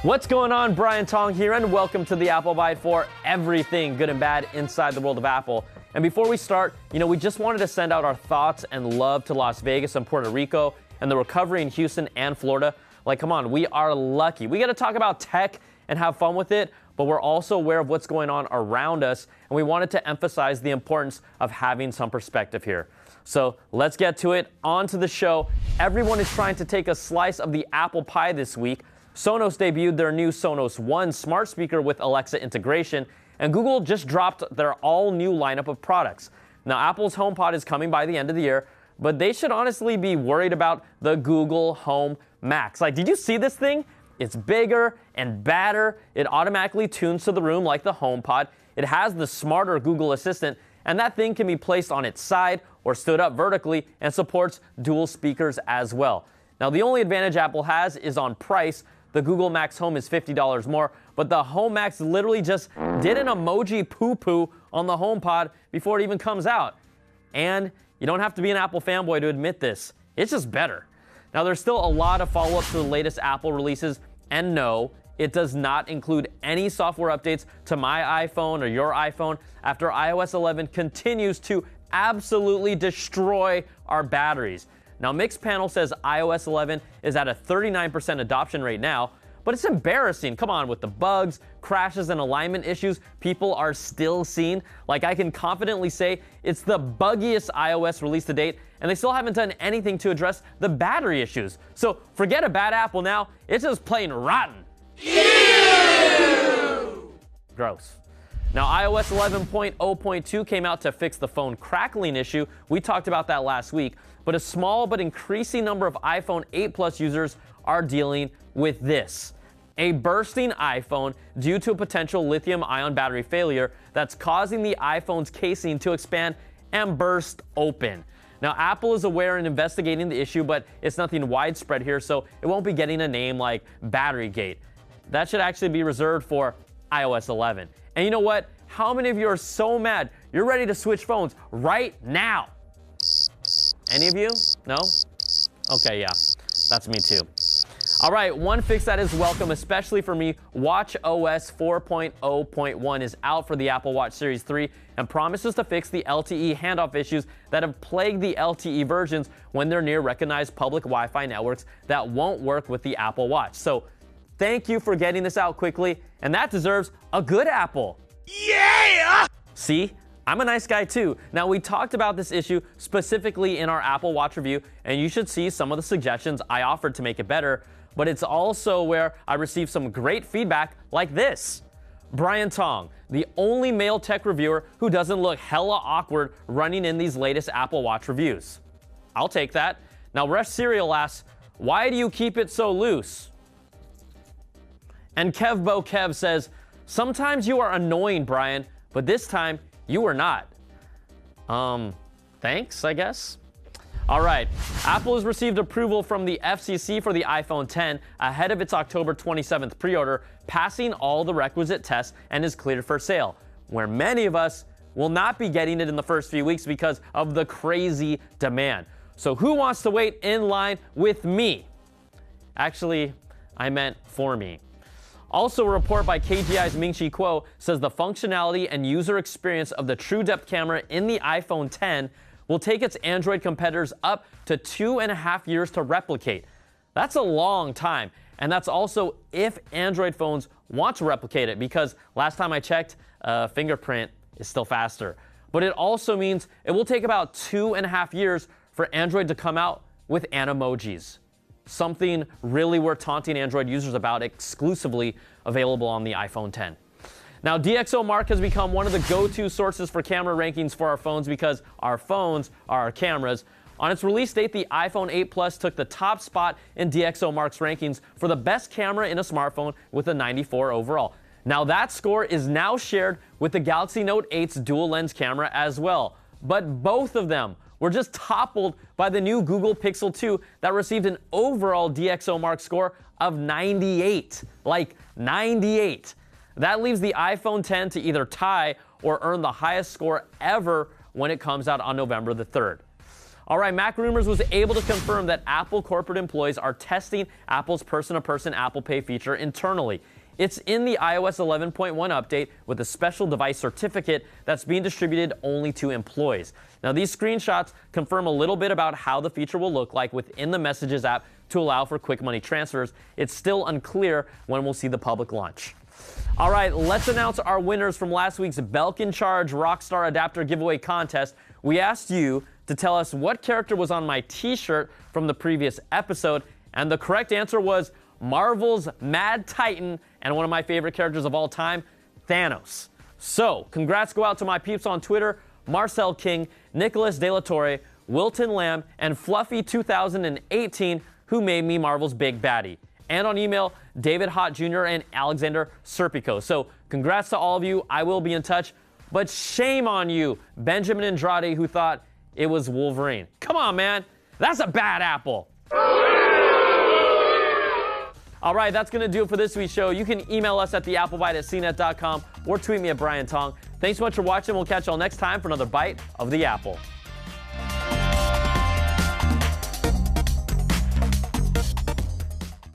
What's going on? Brian Tong here, and welcome to the Apple Byte for everything good and bad inside the world of Apple. And before we start, we just wanted to send out our thoughts and love to Las Vegas and Puerto Rico and the recovery in Houston and Florida. Like, come on, we are lucky. We got to talk about tech and have fun with it, but we're also aware of what's going on around us, and we wanted to emphasize the importance of having some perspective here. So let's get to it. On to the show. Everyone is trying to take a slice of the apple pie this week. Sonos debuted their new Sonos One smart speaker with Alexa integration, and Google just dropped their all-new lineup of products. Now, Apple's HomePod is coming by the end of the year, but they should honestly be worried about the Google Home Max. Like, did you see this thing? It's bigger and badder. It automatically tunes to the room like the HomePod. It has the smarter Google Assistant, and that thing can be placed on its side or stood up vertically and supports dual speakers as well. Now, the only advantage Apple has is on price. The Google Max Home is $50 more, but the Home Max literally just did an emoji poo-poo on the HomePod before it even comes out. And you don't have to be an Apple fanboy to admit this. It's just better. Now, there's still a lot of follow-up to the latest Apple releases, and no, it does not include any software updates to my iPhone or your iPhone after iOS 11 continues to absolutely destroy our batteries. Now, Mixpanel says iOS 11 is at a 39% adoption rate now, but it's embarrassing. Come on, with the bugs, crashes, and alignment issues people are still seeing. Like, I can confidently say it's the buggiest iOS release to date, and they still haven't done anything to address the battery issues. So forget a bad Apple now, it's just plain rotten. Ew! Gross. Now, iOS 11.0.2 came out to fix the phone crackling issue. We talked about that last week, but a small but increasing number of iPhone 8 Plus users are dealing with this. A bursting iPhone due to a potential lithium-ion battery failure that's causing the iPhone's casing to expand and burst open. Now, Apple is aware and investigating the issue, but it's nothing widespread here, so it won't be getting a name like Batterygate. That should actually be reserved for iOS 11. And you know what? How many of you are so mad you're ready to switch phones right now? Any of you? No? Okay, yeah. That's me too. All right, one fix that is welcome, especially for me. watchOS 4.0.1 is out for the Apple Watch Series 3 and promises to fix the LTE handoff issues that have plagued the LTE versions when they're near recognized public Wi-Fi networks that won't work with the Apple Watch. So thank you for getting this out quickly, and that deserves a good Apple. Yeah! See? I'm a nice guy too. Now, we talked about this issue specifically in our Apple Watch review, and you should see some of the suggestions I offered to make it better, but it's also where I received some great feedback like this. Brian Tong, the only male tech reviewer who doesn't look hella awkward running in these latest Apple Watch reviews. I'll take that. Now, Ref Serial asks, why do you keep it so loose? And Kevbo Kev says, sometimes you are annoying, Brian, but this time you are not. Thanks, I guess. All right, Apple has received approval from the FCC for the iPhone X ahead of its October 27th pre-order, passing all the requisite tests and is cleared for sale, where many of us will not be getting it in the first few weeks because of the crazy demand. So who wants to wait in line with me? Actually, I meant for me. Also, a report by KGI's Ming-Chi Kuo says the functionality and user experience of the True Depth camera in the iPhone X will take its Android competitors up to 2.5 years to replicate. That's a long time, and that's also if Android phones want to replicate it, because last time I checked, fingerprint is still faster. But it also means it will take about 2.5 years for Android to come out with Animojis. Something really worth taunting Android users about, exclusively available on the iPhone X. Now, DxOMark has become one of the go-to sources for camera rankings for our phones because our phones are our cameras. On its release date, the iPhone 8 Plus took the top spot in DxOMark's rankings for the best camera in a smartphone with a 94 overall. Now, that score is now shared with the Galaxy Note 8's dual lens camera as well. But both of them were just toppled by the new Google Pixel 2 that received an overall DxOMark score of 98. Like 98. That leaves the iPhone X to either tie or earn the highest score ever when it comes out on November the 3rd. All right, Mac Rumors was able to confirm that Apple corporate employees are testing Apple's person-to-person Apple Pay feature internally. It's in the iOS 11.1 update with a special device certificate that's being distributed only to employees. Now, these screenshots confirm a little bit about how the feature will look like within the Messages app to allow for quick money transfers. It's still unclear when we'll see the public launch. All right, let's announce our winners from last week's Belkin Charge Rockstar Adapter Giveaway contest. We asked you to tell us what character was on my t-shirt from the previous episode, and the correct answer was Marvel's Mad Titan and one of my favorite characters of all time, Thanos. So, congrats go out to my peeps on Twitter, Marcel King, Nicholas De La Torre, Wilton Lamb, and Fluffy2018, who made me Marvel's big baddie. And on email, David Hott Jr. and Alexander Serpico. So, congrats to all of you. I will be in touch. But shame on you, Benjamin Andrade, who thought it was Wolverine. Come on, man. That's a bad apple. All right, that's going to do it for this week's show. You can email us at theapplebyte@cnet.com or tweet me at Brian Tong. Thanks so much for watching. We'll catch you all next time for another Bite of the Apple.